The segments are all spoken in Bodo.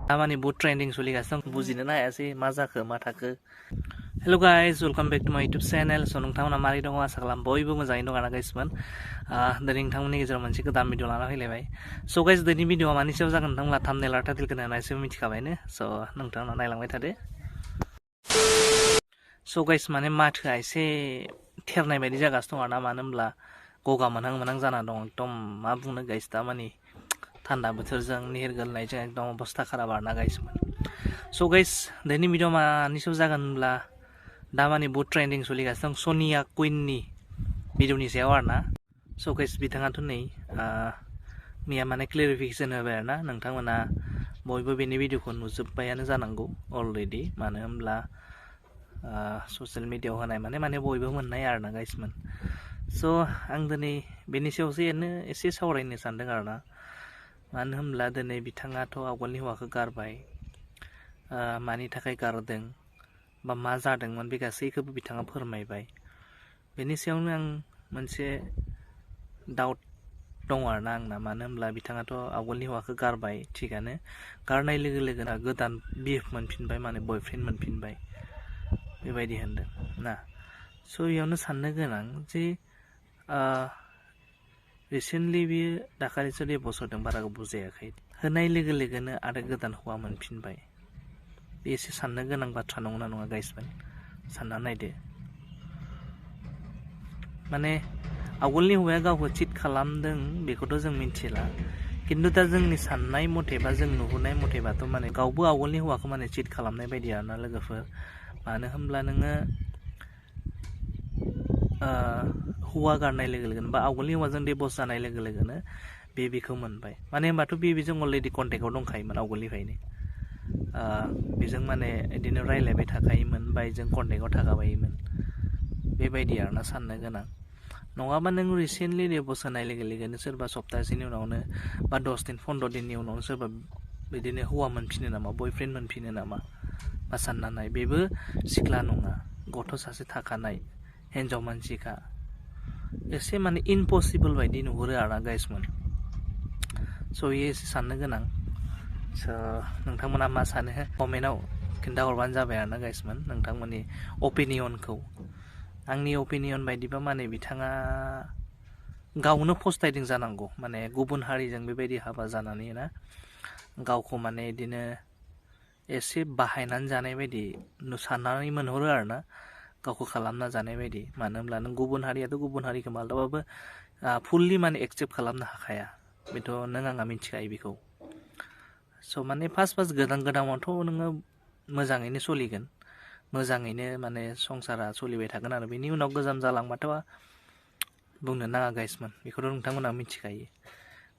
Amani boot trending soligasiनो दं बुजिनो हायासै मा जाखो मा थाखो Hello guys, welcome back to my YouTube channel. So नोंथांमोना मारै दङ आसा खालाम बयबो मोजाङैनो दङ ना गाइसमोन दिनै नोंथांमोननि गेजेराव मोनसे गोदान भिडिअ लाना फैलायबाय So guys दिनैनि भिडिअआ मानि सायाव जागोन नोंथांमोना थाम्बनेल आरो टाइटेलखौ नायना एसे मिथिखाबायनो So नोंथांमोना नायलांबाय थादो So guys माने माथोआ एसे थेरनाय बायदि जागासिनो दं आरोना मानो होनब्ला गगा मोनहां जाना दं एकदम मा बुंनो गाइस दा माने थान्दा बोथोरजों निहिर गोलैनायजों एकदम अबस्था खाराब आरोना गाइसमोन So guys दिनैनि भिडिअ मानि सायाव जागोन होनब्ला दा माने बहुत ट्रेन्डिं सोलिगासिनो दं सनिया कुइननि भिडिअनि सायाव आरोना So guys बिथाङाथ' नै मैया माने क्लेरिफिकेसन होबाय आरोना नोंथांमोना बयबो बेनि भिडिअखौ नुजोब्बायानो जानांगौ अलरेडि मानो होनब्ला ससियेल मिडियायाव होनाय माने बयबो मोननाय आरोना गाइसमोन So आं दिनै बेनि सायावसो एसे सावरायनो सानदों आरोना मानो होनब्ला दिनै बिथाङाथ' आवगोलनि हौवाखौ गारबाय मानि थाखाय गारदों बा मा जादोंमोन बे गासैखौबो बिथाङा फोरमायबाय बेनि सायावनो आं मोनसे डाउट दङ आरोना आंना मानो होनब्ला बिथाङाथ' आवगोलनि हौवाखौ गारबाय थिगानो गारनाय लोगो लोगोनो गोदान बिफ मोनफिनबाय माने बयफ्रेन्ड मोनफिनबाय बेबायदि होनदों ना So बेयावनो साननो गोनां जे रिसेन्टलि बियो दाखालिसो डिभर्स होदों बारा बुजायाखै होनाय लोगो लोगोनो आरो गोदान हौवा मोनफिनबाय बे एसे साननो गोनां बाथ्रा नंगौना नङा गाइसमोन सानना नायदो माने आवगोलनि हौवाया गावखौ चिट खालामदों बेखौथ' जों मिथिला खिन्थु दा जोंनि साननाय मथे बा जों नुहुरनाय मथेबाथ' माने गावबो आवगोलनि हौवाखौ माने चिट खालामनाय बायदि आरोना लोगोफोर मानो होनब्ला नोङो हौवा गारनाय लोगो लोगोनो बा आवगोलनि हौवाजों डिभर्स जानाय लोगो लोगोनो बेबिखौ मोनबाय माने होनबाथ' बेबिजों अलरेडि कन्टेक्टआव दंखायोमोन आवगोलनिफ्रायनो बेजों माने बिदिनो रायलायबाय थाखायोमोन बा बेजों कन्टेक्टआव थाखाबायोमोन बेबायदि आरोना साननो गोनां नङाबा नों रिसेन्टलि डिभर्स होनाय लोगो लोगोनो सोरबा सप्तासेनि उनावनो बा 10 दिन 15 दिननि उनावनो सोरबा बिदिनो हौवा मोनफिनो नामा बयफ्रेन्ड मोनफिनो नामा बा सानना नाय बेबो सिख्ला नङा गथ' सासे थाखानाय हिन्जाव मानसिखा एसे माने इम्पसिबल बायदि नुहुरो आरोना गाइसमोन So बेयो एसे साननो गोनां So नोंथांमोना मा सानो कमेन्टआव खिन्थाहरबानो जाबाय आरोना गाइसमोन नोंथांमोननि अपिनियनखौ आंनि अपिनियन बायदिबा माने बिथाङा गावनो फस्थायदों जानांगौ माने गुबुन हारिजों बेबायदि हाबा जानानै ना गावखौ माने बिदिनो एसे बाहायनानै जानाय बायदि साननानै मोनहरो आरोना गावखौ खालामना जानाय बायदि मानो होनब्ला नों गुबुन हारियाथ' गुबुन हारिखौ माब्लाबाबो फुल्लि माने एक्सेप्ट खालामनो हाखाया बेथ' नों आंहा मिथिखायो बेखौ So माने फार्स्ट गोदानावथ' नोङो मोजाङैनो सोलिगोन मोजाङैनो माने संसारा सोलिबाय थागोन आरो बेनि उनाव गोजाम जालांबाथ' बुंनो नाङा गाइसमोन बेखौथ' नोंथांमोना मिथिखायो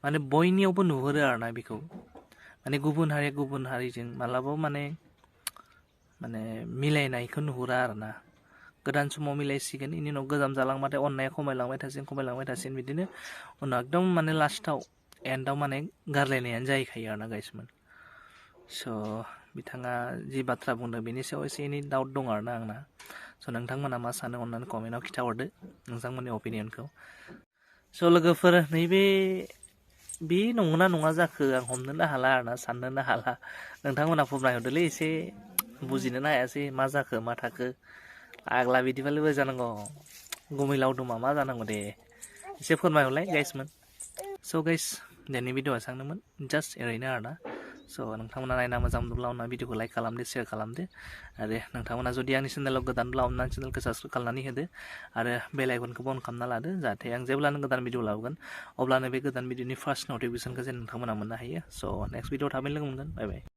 माने बयनियावबो नुहुरो आरोना बेखौ माने गुबुन हारिया गुबुन हारिजों मालाबाबो माने मिलायनायखौ नुहुरा आरोना गोदान समाव मिलायसिगोन बेनि उनाव गोजाम जालांबाथाय अननाया खमायलांबाय थासिगोन बिदिनो उनाव एकदम माने लास्टाव एन्डआव माने गारलायनायानो जाहैखायो आरोना गाइसमोन So बिथाङा जि बाथ्रा बुंदों बेनि सायाव एसे एनै डाउट दं आरोना आंना So नोंथांमोना मा सानो अननानै कमेन्टआव खिन्थाहरदो नोंथांमोननि अपिनियनखौ So लोगोफोर नैबे बे नंगौना नङा जाखो आं हमनोनो हाला आरोना साननोनो हाला नोंथांमोना फोरमायहरदोलै एसे बुजिनोनो हायासै मा जाखो मा थाखो आग्ला बिदिबालाय बोरै जानांगौ गुमै लावदुमा मा जानांगौ दे एसे फोरमायहरलाय गाइसमोन So गाइस दिनैनि भिडिअआ सांदोंमोन जास्ट ओरैनो आरोना So नोंथांमोना नायना मोजां मोनब्ला अनना भिडिअखौ लाइक खालामदो शेयार खालामदो आरो नोंथांमोना जुदि आंनि चेनेलाव गोदानब्ला अननानै चेनेलखौ साबस्क्राइब खालामनानै होदो आरो बेल आइकनखौबो अन खालामना लादो जाहाथे आं जेब्लानो गोदान भिडिअ लाबोगोन अब्लानो बे गोदान भिडिअनि फार्स्ट नटिफिकेसनखौ जेन नोंथांमोना मोननो हायो So नेक्स्ट भिडिअआव थाबैनो लोगो मोनगोन बाय बाय